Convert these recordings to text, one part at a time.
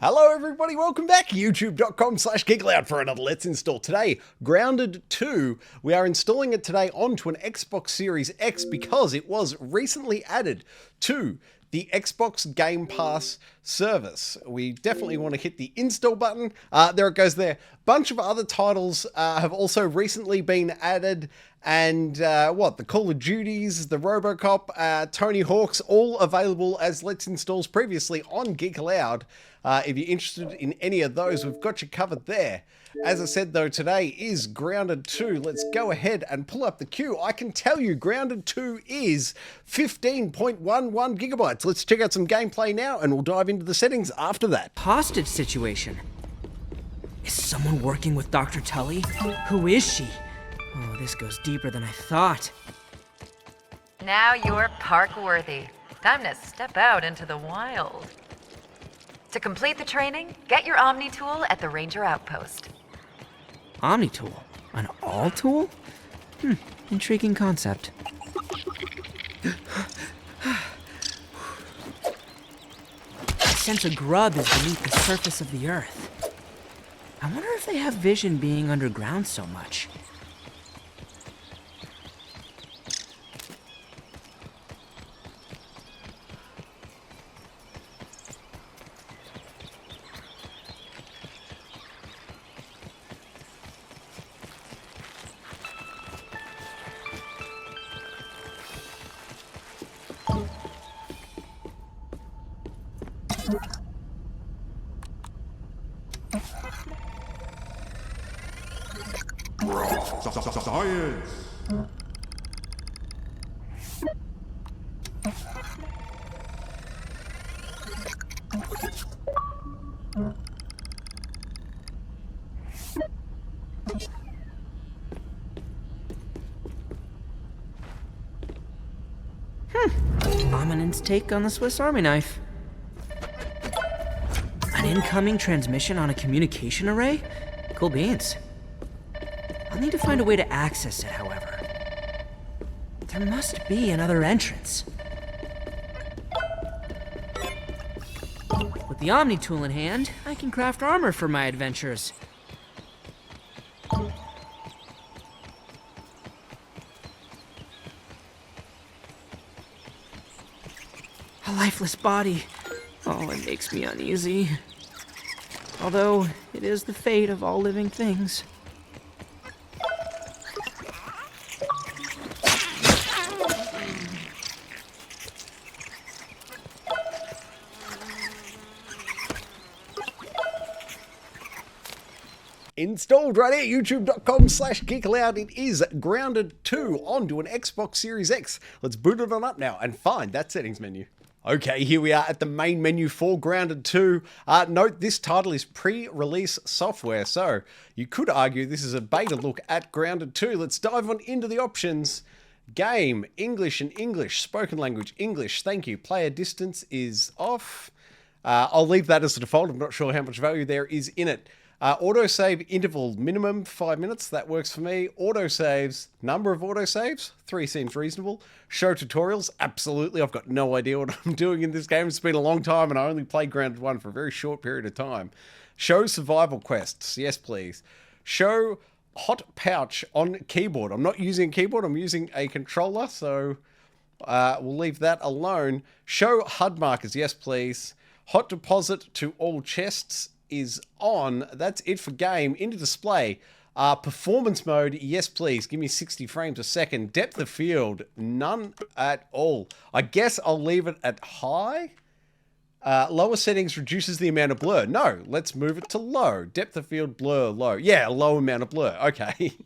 Hello everybody, welcome back, youtube.com/Geek Aloud for another Let's Install. Today, Grounded 2. We are installing it today onto an Xbox Series X because it was recently added to the Xbox Game Pass service. We definitely want to hit the install button. There it goes there. Bunch of other titles have also recently been added, and the Call of Duties, the RoboCop, Tony Hawk's, all available as Let's Installs previously on Geek Aloud. If you're interested in any of those, we've got you covered there. As I said though, today is Grounded 2. Let's go ahead and pull up the queue. I can tell you Grounded 2 is 15.11 gigabytes. Let's check out some gameplay now and we'll dive into the settings after that. Hostage situation. Is someone working with Dr. Tully? Who is she? Oh, this goes deeper than I thought. Now you're park worthy. Time to step out into the wild. To complete the training, get your Omni tool at the Ranger Outpost. Omni tool? An all tool? Intriguing concept. I sense a grub is beneath the surface of the earth. I wonder if they have vision being underground so much. Science! Prominence take on the Swiss Army knife. An incoming transmission on a communication array? Cool beans. I'll need to find a way to access it, however. There must be another entrance. With the Omni tool in hand, I can craft armor for my adventures. A lifeless body. Oh, it makes me uneasy. Although, it is the fate of all living things. Installed right here, youtube.com/Geek Aloud. It is Grounded 2 onto an Xbox Series X. Let's boot it on up now and find that settings menu. Okay, here we are at the main menu for Grounded 2. Note this title is pre-release software, so you could argue this is a beta look at Grounded 2. Let's dive on into the options. Game, English and English, spoken language, English, thank you. Player distance is off. I'll leave that as a default. I'm not sure how much value there is in it. Autosave interval, minimum 5 minutes. That works for me. Autosaves, number of autosaves, 3 seems reasonable. Show tutorials, absolutely. I've got no idea what I'm doing in this game. It's been a long time and I only played Grounded 1 for a very short period of time. Show survival quests, yes please. Show hot pouch on keyboard. I'm not using a keyboard, I'm using a controller, so we'll leave that alone. Show HUD markers, yes please. Hot deposit to all chests is on. That's it for game. Into display. Performance mode, yes please. Give me 60 frames a second. Depth of field, none at all. I guess I'll leave it at high. Lower settings reduces the amount of blur. No, let's move it to low. Depth of field, blur, low. Yeah, low amount of blur. Okay.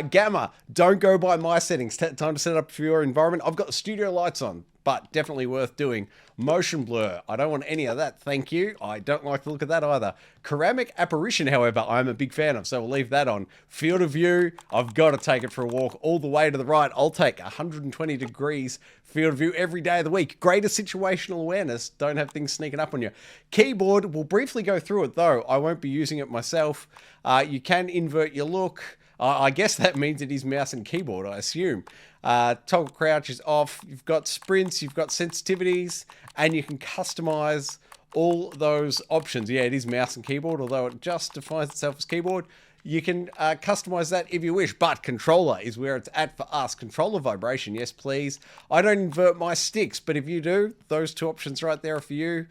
Gamma, don't go by my settings. Time to set up for your environment. I've got the studio lights on, but definitely worth doing. Motion blur, I don't want any of that, thank you. I don't like the look of that either. Ceramic apparition, however, I'm a big fan of, so we'll leave that on. Field of view, I've got to take it for a walk all the way to the right. I'll take 120 degrees field of view every day of the week. Greater situational awareness, don't have things sneaking up on you. Keyboard, we'll briefly go through it though. I won't be using it myself. You can invert your look. I guess that means it is mouse and keyboard, I assume. Toggle crouch is off. You've got sprints, you've got sensitivities, and you can customize all those options. Yeah, it is mouse and keyboard, although it just defines itself as keyboard. You can customize that if you wish, but controller is where it's at for us. Controller vibration, yes please. I don't invert my sticks, but if you do, those two options right there are for you.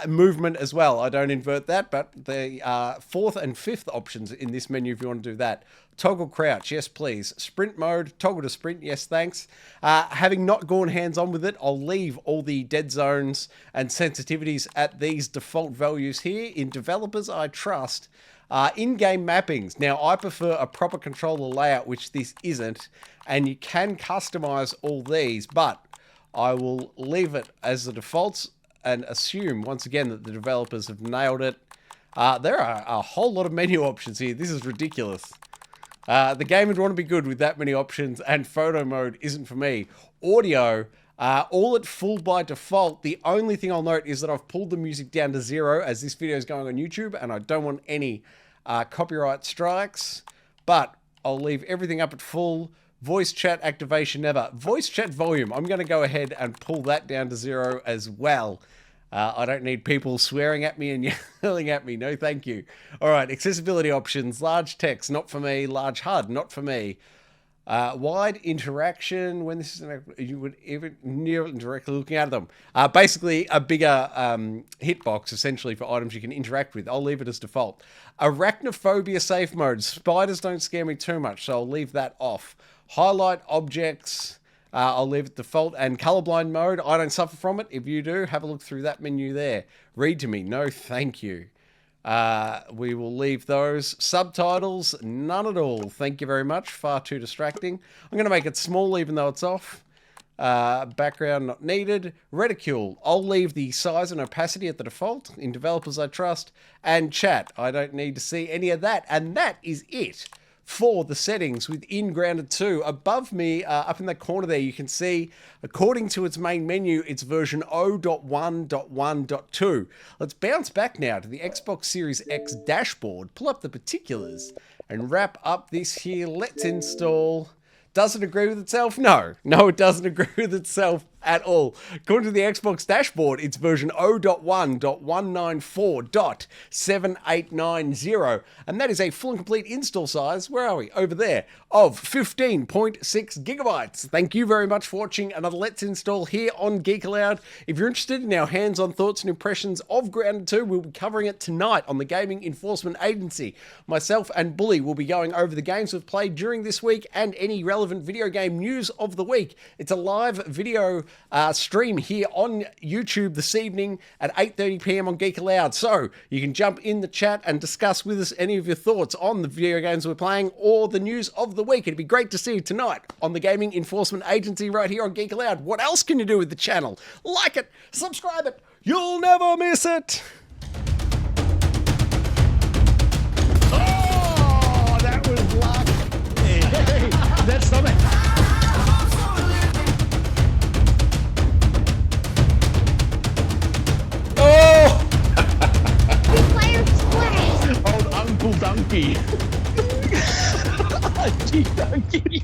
Movement as well, I don't invert that, but the fourth and fifth options in this menu if you want to do that. Toggle crouch, yes please. Sprint mode, toggle to sprint, yes thanks. Having not gone hands-on with it, I'll leave all the dead zones and sensitivities at these default values here. In developers I trust. In-game mappings. Now, I prefer a proper controller layout, which this isn't, and you can customize all these, but I will leave it as the defaults and assume, once again, that the developers have nailed it. There are a whole lot of menu options here. This is ridiculous. The game would want to be good with that many options, and photo mode isn't for me. Audio, all at full by default. The only thing I'll note is that I've pulled the music down to 0 as this video is going on YouTube, and I don't want any copyright strikes, but I'll leave everything up at full. Voice chat activation never. Voice chat volume, I'm going to go ahead and pull that down to 0 as well. I don't need people swearing at me and yelling at me. No, thank you. All right, accessibility options. Large text, not for me. Large HUD, not for me. Wide interaction, when this is you would even near directly looking at them. Basically a bigger hitbox essentially for items you can interact with. I'll leave it as default. Arachnophobia safe mode. Spiders don't scare me too much, so I'll leave that off. Highlight objects, I'll leave it default. And colorblind mode, I don't suffer from it. If you do, have a look through that menu there. Read to me, no thank you. We will leave those. Subtitles, none at all. Thank you very much. Far too distracting. I'm going to make it small even though it's off. Background not needed. Reticule, I'll leave the size and opacity at the default. In developers I trust. And chat, I don't need to see any of that. And that is it for the settings within Grounded 2. Above me, up in the corner there, you can see, according to its main menu, it's version 0.1.1.2. Let's bounce back now to the Xbox Series X dashboard, pull up the particulars, and wrap up this here. Let's install. Does it agree with itself? No, it doesn't agree with itself at all. According to the Xbox dashboard, it's version 0.1.194.7890, and that is a full and complete install size, where are we? Over there, of 15.6 gigabytes. Thank you very much for watching another Let's Install here on Geek Aloud. If you're interested in our hands-on thoughts and impressions of Grounded 2, we'll be covering it tonight on the Gaming Enforcement Agency. Myself and Bully will be going over the games we've played during this week and any relevant video game news of the week. It's a live video stream here on YouTube this evening at 8:30 PM on Geek Aloud. So you can jump in the chat and discuss with us any of your thoughts on the video games we're playing or the news of the week. It'd be great to see you tonight on the Gaming Enforcement Agency right here on Geek Aloud. What else can you do with the channel? Like it, subscribe it, you'll never miss it. Oh, that was luck. Hey, that's something. Old Uncle Donkey. Donkey.